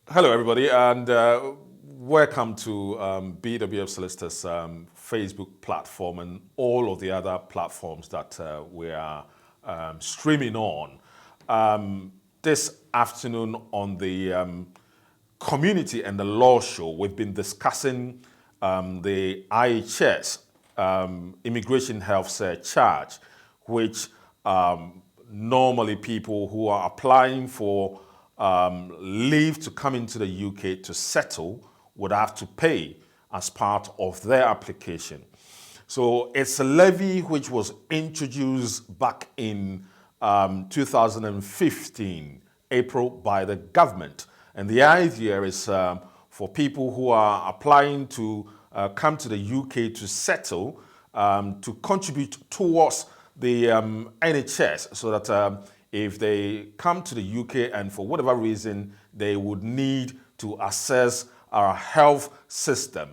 Hello, everybody, and welcome to BWF Solicitors Facebook platform and all of the other platforms that we are streaming on. This afternoon on the Community and the Law Show, we've been discussing the IHS Immigration Health Surcharge, which normally people who are applying for leave to come into the UK to settle would have to pay as part of their application. So it's a levy which was introduced back in 2015, April, by the government. And the idea is for people who are applying to come to the UK to settle, to contribute towards the NHS, so that if they come to the UK and for whatever reason they would need to access our health system,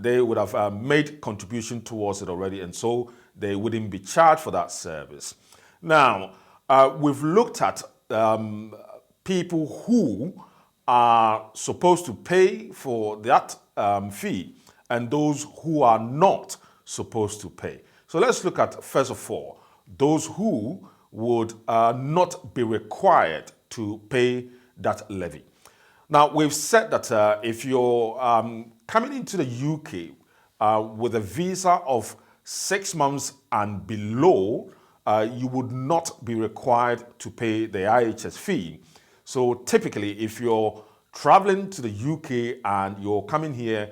they would have made contribution towards it already, and so they wouldn't be charged for that service. Now, we've looked at people who are supposed to pay for that fee and those who are not supposed to pay. So let's look at, first of all, those who would not be required to pay that levy. Now, we've said that if you're coming into the UK with a visa of 6 months and below, you would not be required to pay the IHS fee. So typically, if you're traveling to the UK and you're coming here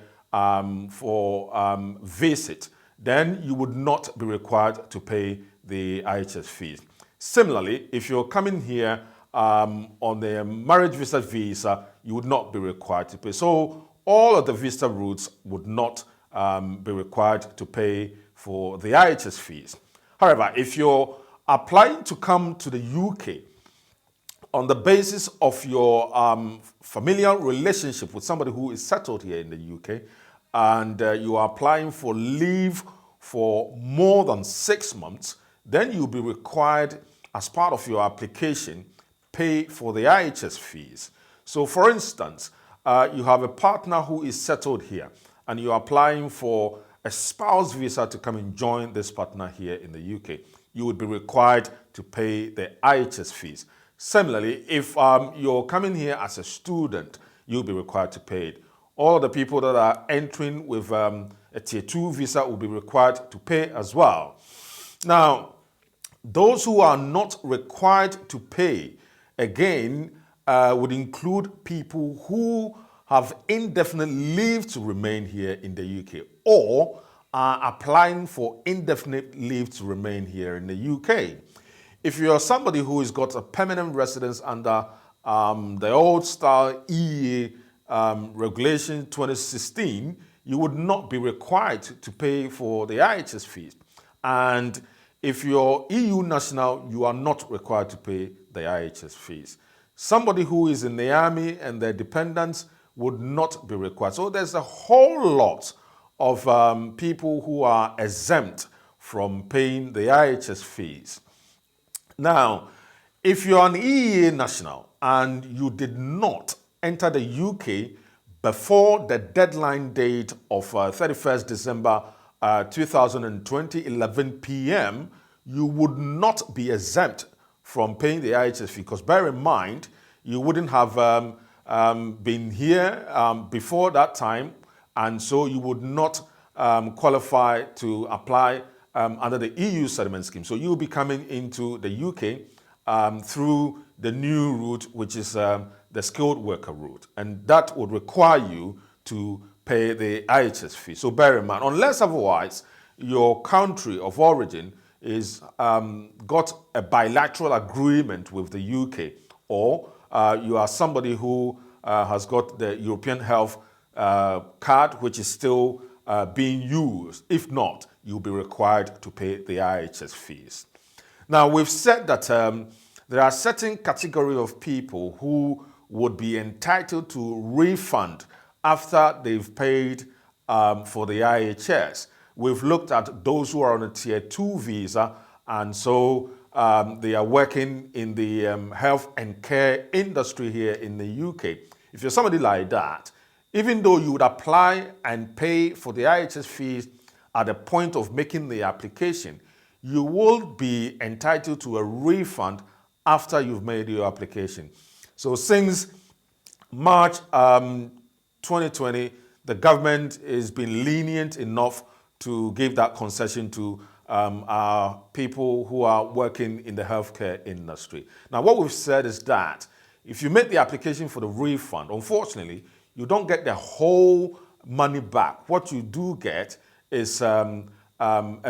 for visit, then you would not be required to pay the IHS fees. Similarly, if you're coming here on the marriage visa, you would not be required to pay. So all of the visa routes would not be required to pay for the IHS fees. However, if you're applying to come to the UK on the basis of your familial relationship with somebody who is settled here in the UK, and you are applying for leave for more than 6 months, then you'll be required, as part of your application, pay for the IHS fees. So for instance, you have a partner who is settled here and you're applying for a spouse visa to come and join this partner here in the UK. You would be required to pay the IHS fees. Similarly, if you're coming here as a student, you'll be required to pay it. All the people that are entering with a Tier 2 visa will be required to pay as well. Now, those who are not required to pay, again, would include people who have indefinite leave to remain here in the UK or are applying for indefinite leave to remain here in the UK. If you're somebody who has got a permanent residence under the old style EEA regulation 2016, you would not be required to pay for the IHS fees. And if you're EU national, you are not required to pay the IHS fees. Somebody who is in the army and their dependents would not be required. So there's a whole lot of people who are exempt from paying the IHS fees. Now, if you're an EEA national and you did not enter the UK before the deadline date of 31st December 2020, 11 p.m., you would not be exempt from paying the IHS fee, because bear in mind, you wouldn't have been here before that time, and so you would not qualify to apply under the EU settlement scheme. So you'll be coming into the UK through the new route, which is the skilled worker route, and that would require you to pay the IHS fee. So bear in mind, unless otherwise your country of origin is got a bilateral agreement with the UK, or you are somebody who has got the European Health card, which is still being used. If not, you'll be required to pay the IHS fees. Now, we've said that there are certain category of people who would be entitled to refund after they've paid for the IHS. We've looked at those who are on a Tier 2 visa, and so they are working in the health and care industry here in the UK. if you're somebody like that, even though you would apply and pay for the IHS fees at the point of making the application, you will be entitled to a refund after you've made your application. So since March 2020, the government has been lenient enough to give that concession to our people who are working in the healthcare industry. Now, what we've said is that if you make the application for the refund, unfortunately, you don't get the whole money back. What you do get is a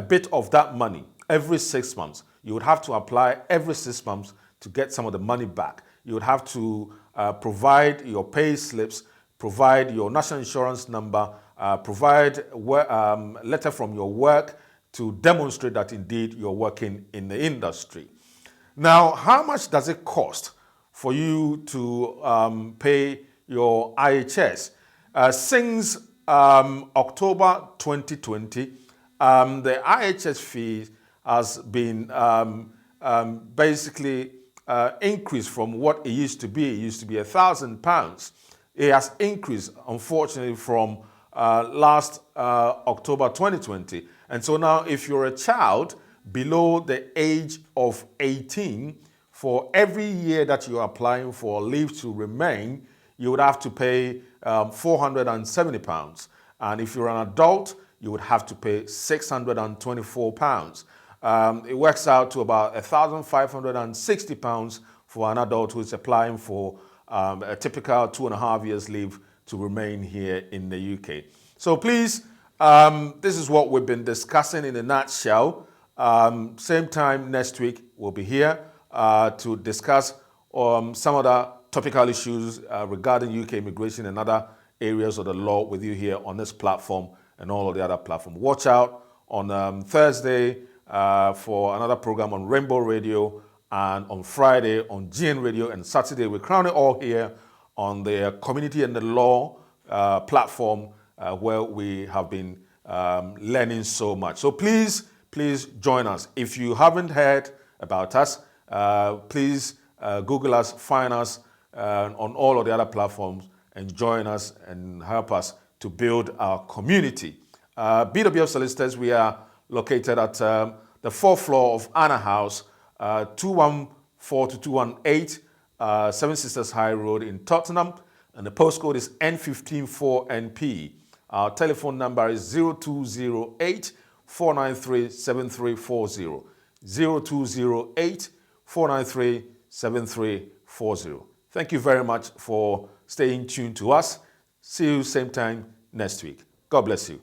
bit of that money every 6 months. You would have to apply every 6 months to get some of the money back. You would have to provide your pay slips, provide your national insurance number, provide a letter from your work to demonstrate that indeed you're working in the industry. Now, how much does it cost for you to pay your IHS? Since October 2020, the IHS fee has been basically increased from what it used to be. It used to be £1,000. It has increased, unfortunately, from last October 2020. And so now if you're a child below the age of 18, for every year that you're applying for leave to remain, you would have to pay £470. And if you're an adult, you would have to pay £624. It works out to about £1,560 for an adult who is applying for a typical 2.5 years leave to remain here in the UK. So please, this is what we've been discussing in a nutshell. Same time next week, we'll be here to discuss some other topical issues regarding UK immigration and other areas of the law with you here on this platform and all of the other platforms. Watch out on Thursday for another program on Rainbow Radio, and on Friday on GN Radio, and Saturday we're crowning all here on the Community and the Law platform where we have been learning so much. So please join us. If you haven't heard about us, please Google us, find us on all of the other platforms, and join us and help us to build our community. BWF Solicitors, we are located at the 4th floor of Anna House, 214 to 218 Seven Sisters High Road in Tottenham, and the postcode is N154NP. Our telephone number is 0208 493 7340. 0208 493 7340. Thank you very much for staying tuned to us. See you same time next week. God bless you.